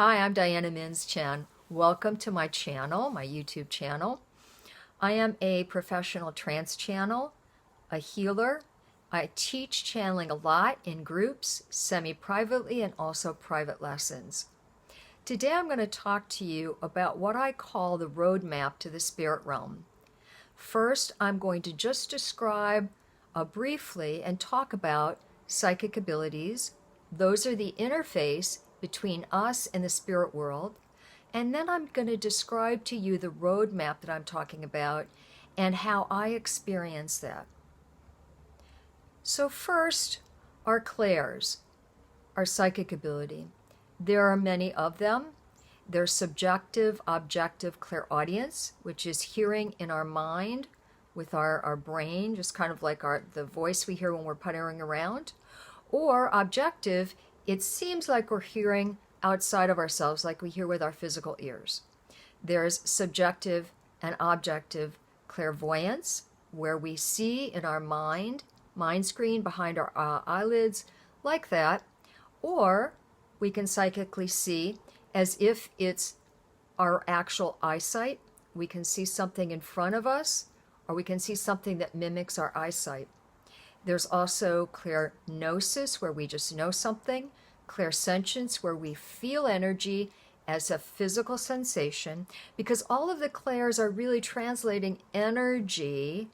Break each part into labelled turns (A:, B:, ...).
A: Hi, I'm Diana Mins-Chen. Welcome to my channel, my YouTube channel. I am a professional trance channel, a healer. I teach channeling a lot in groups, semi-privately, and also private lessons. Today I'm going to talk to you about what I call the roadmap to the spirit realm. First, I'm going to just describe briefly and talk about psychic abilities. Those are the interface between us and the spirit world. And then I'm going to describe to you the roadmap that I'm talking about and how I experience that. So first, our clairs, our psychic ability. There are many of them. There's subjective, objective clairaudience, which is hearing in our mind with our brain, just kind of like the voice we hear when we're puttering around. Or objective, it seems like we're hearing outside of ourselves, like we hear with our physical ears. There's subjective and objective clairvoyance, where we see in our mind screen behind our eyelids, like that. Or we can psychically see as if it's our actual eyesight. We can see something in front of us, or we can see something that mimics our eyesight. There's also clairgnosis, where we just know something, clairsentience, where we feel energy as a physical sensation, because all of the clairs are really translating energy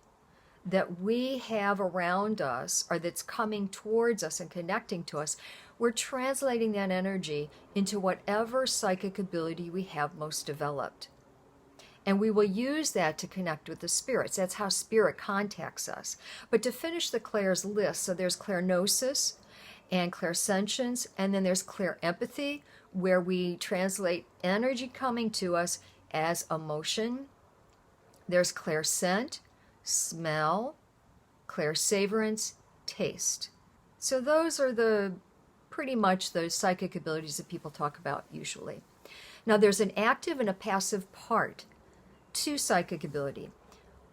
A: that we have around us, or that's coming towards us and connecting to us. We're translating that energy into whatever psychic ability we have most developed. And we will use that to connect with the spirits. That's how spirit contacts us. But to finish the clairs list, so there's clairgnosis and clairsentience, and then there's clairempathy, where we translate energy coming to us as emotion. There's clairscent, smell, clairsavorance, taste. So those are pretty much those psychic abilities that people talk about usually. Now there's an active and a passive part to psychic ability.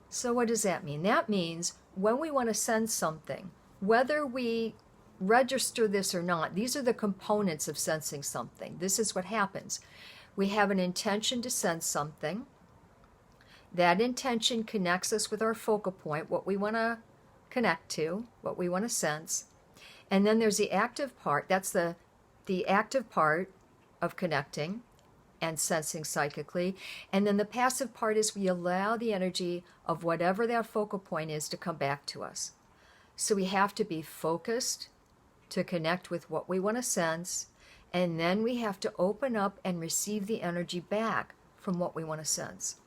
A: So what does that mean? That means when we want to sense something, whether we register this or not, these are the components of sensing something. This is what happens. We have an intention to sense something. That intention connects us with our focal point, what we want to connect to, what we want to sense. And then there's the active part. That's the active part of connecting and sensing psychically. And then the passive part is we allow the energy of whatever that focal point is to come back to us. So we have to be focused to connect with what we want to sense, and then we have to open up and receive the energy back from what we want to sense.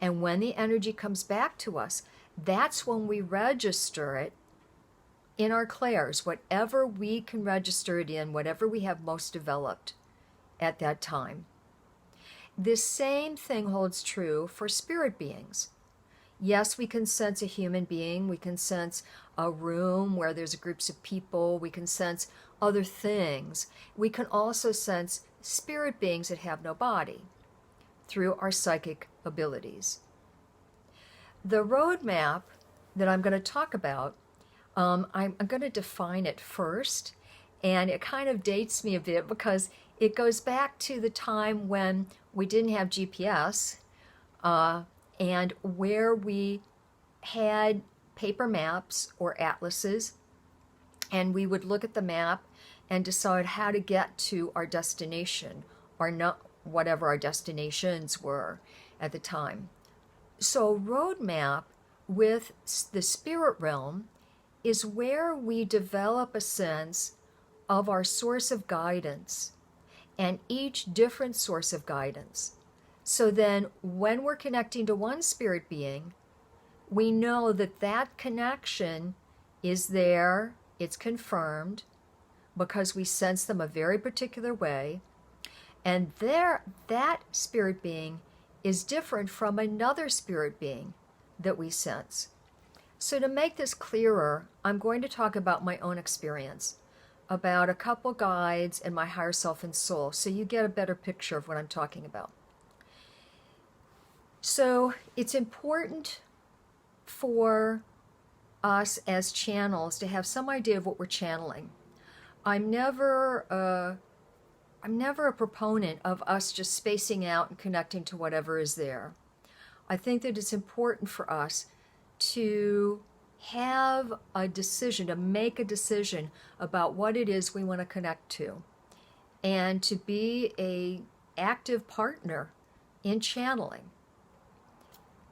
A: And when the energy comes back to us, that's when we register it in our clairs, whatever we can register it in, whatever we have most developed at that time. This same thing holds true for spirit beings. Yes, we can sense a human being. We can sense a room where there's groups of people. We can sense other things. We can also sense spirit beings that have no body through our psychic abilities. The roadmap that I'm going to talk about, I'm going to define it first, and it kind of dates me a bit because it goes back to the time when we didn't have GPS, and where we had paper maps or atlases, and we would look at the map and decide how to get to our destination, or not, whatever our destinations were at the time. So roadmap with the spirit realm is where we develop a sense of our source of guidance and each different source of guidance. So then when we're connecting to one spirit being, we know that that connection is there, it's confirmed, because we sense them a very particular way, and that spirit being is different from another spirit being that we sense. So to make this clearer, I'm going to talk about my own experience, about a couple guides and my higher self and soul, so you get a better picture of what I'm talking about. So it's important for us as channels to have some idea of what we're channeling. I I'm never a proponent of us just spacing out and connecting to whatever is there. I think that it's important for us to have a decision, to make a decision about what it is we want to connect to, and to be a active partner in channeling.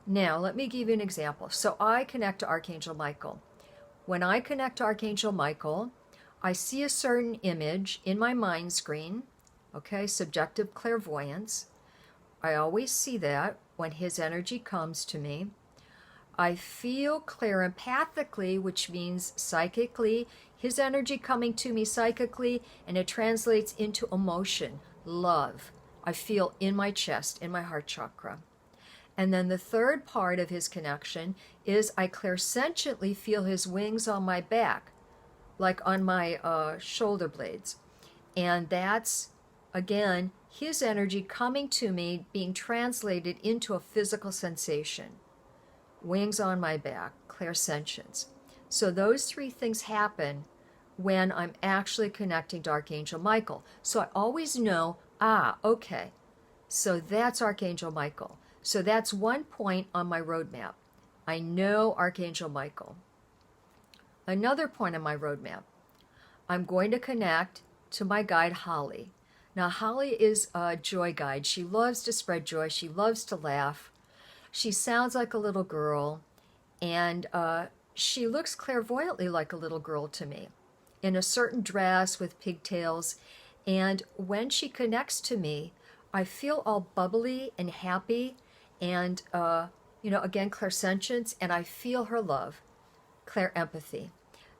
A: Now, let me give you an example. So I connect to Archangel Michael. When I connect to Archangel Michael, I see a certain image in my mind screen, okay, subjective clairvoyance. I always see that when his energy comes to me. I feel clairempathically, which means psychically, his energy coming to me psychically, and it translates into emotion, love. I feel in my chest, in my heart chakra. And then the third part of his connection is I clairsentiently feel his wings on my back, like on my shoulder blades. And that's, again, his energy coming to me, being translated into a physical sensation. Wings on my back, clairsentience. So those three things happen when I'm actually connecting to Archangel Michael. So I always know, okay, so that's Archangel Michael. So that's one point on my roadmap. I know Archangel Michael. Another point on my roadmap, I'm going to connect to my guide Holly. Now, Holly is a joy guide. She loves to spread joy. She loves to laugh. She sounds like a little girl, and she looks clairvoyantly like a little girl to me, in a certain dress with pigtails. And when she connects to me, I feel all bubbly and happy, and again, clairsentience, and I feel her love, clairempathy.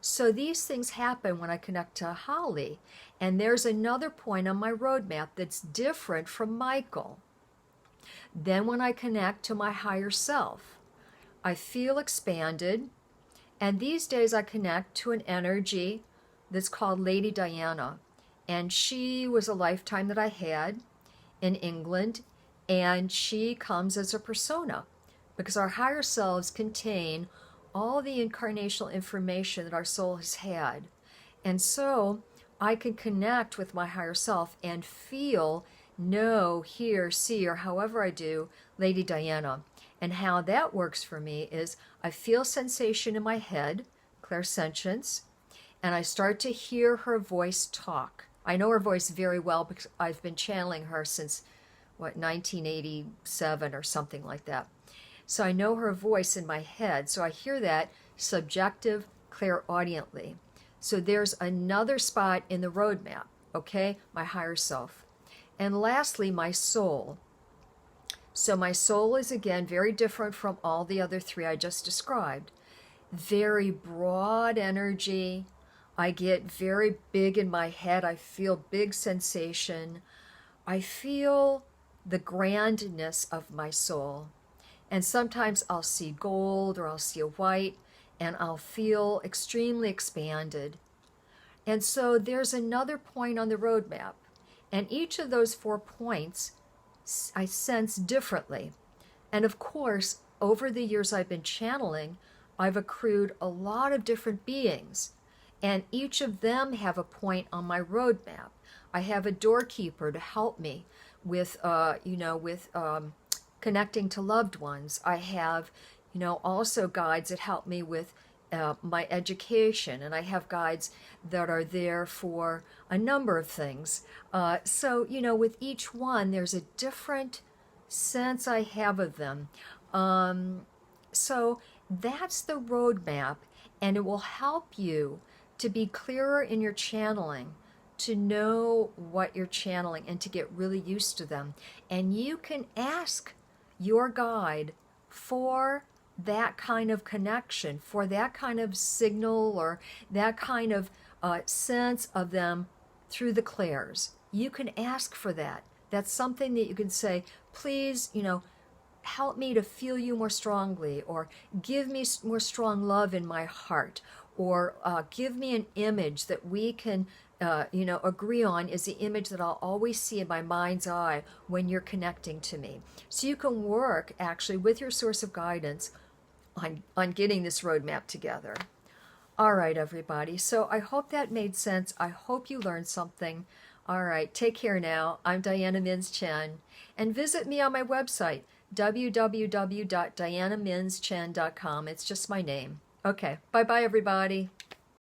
A: So these things happen when I connect to Holly. And there's another point on my roadmap that's different from Michael. Then when I connect to my higher self, I feel expanded. And these days I connect to an energy that's called Lady Diana. And she was a lifetime that I had in England. And she comes as a persona, because our higher selves contain all the incarnational information that our soul has had. And so I can connect with my higher self and feel, know, hear, see, or however I do, Lady Diana. And how that works for me is I feel sensation in my head, clairsentience, and I start to hear her voice talk. I know her voice very well because I've been channeling her since 1987 or something like that. So I know her voice in my head. So I hear that subjective, clairaudiently. So there's another spot in the roadmap, okay? My higher self. And lastly, my soul. So my soul is, again, very different from all the other three I just described. Very broad energy. I get very big in my head. I feel big sensation. I feel the grandness of my soul. And sometimes I'll see gold or I'll see a white, and I'll feel extremely expanded. And so there's another point on the roadmap. And each of those 4 points I sense differently. And of course, over the years I've been channeling, I've accrued a lot of different beings. And each of them have a point on my roadmap. I have a doorkeeper to help me with, connecting to loved ones. I have, also guides that help me with my education, and I have guides that are there for a number of things. So, with each one, there's a different sense I have of them. So that's the roadmap, and it will help you to be clearer in your channeling, to know what you're channeling, and to get really used to them. And you can ask your guide for that kind of connection, for that kind of signal, or that kind of sense of them through the clairs. You can ask for that. That's something that you can say, please, help me to feel you more strongly, or give me more strong love in my heart, or give me an image that we can agree on is the image that I'll always see in my mind's eye when you're connecting to me. So you can work actually with your source of guidance on getting this roadmap together. All right, everybody. So I hope that made sense. I hope you learned something. All right, take care now. I'm Diana Mins Chen, and visit me on my website, www.dianaminschen.com. It's just my name. Okay, bye-bye, everybody.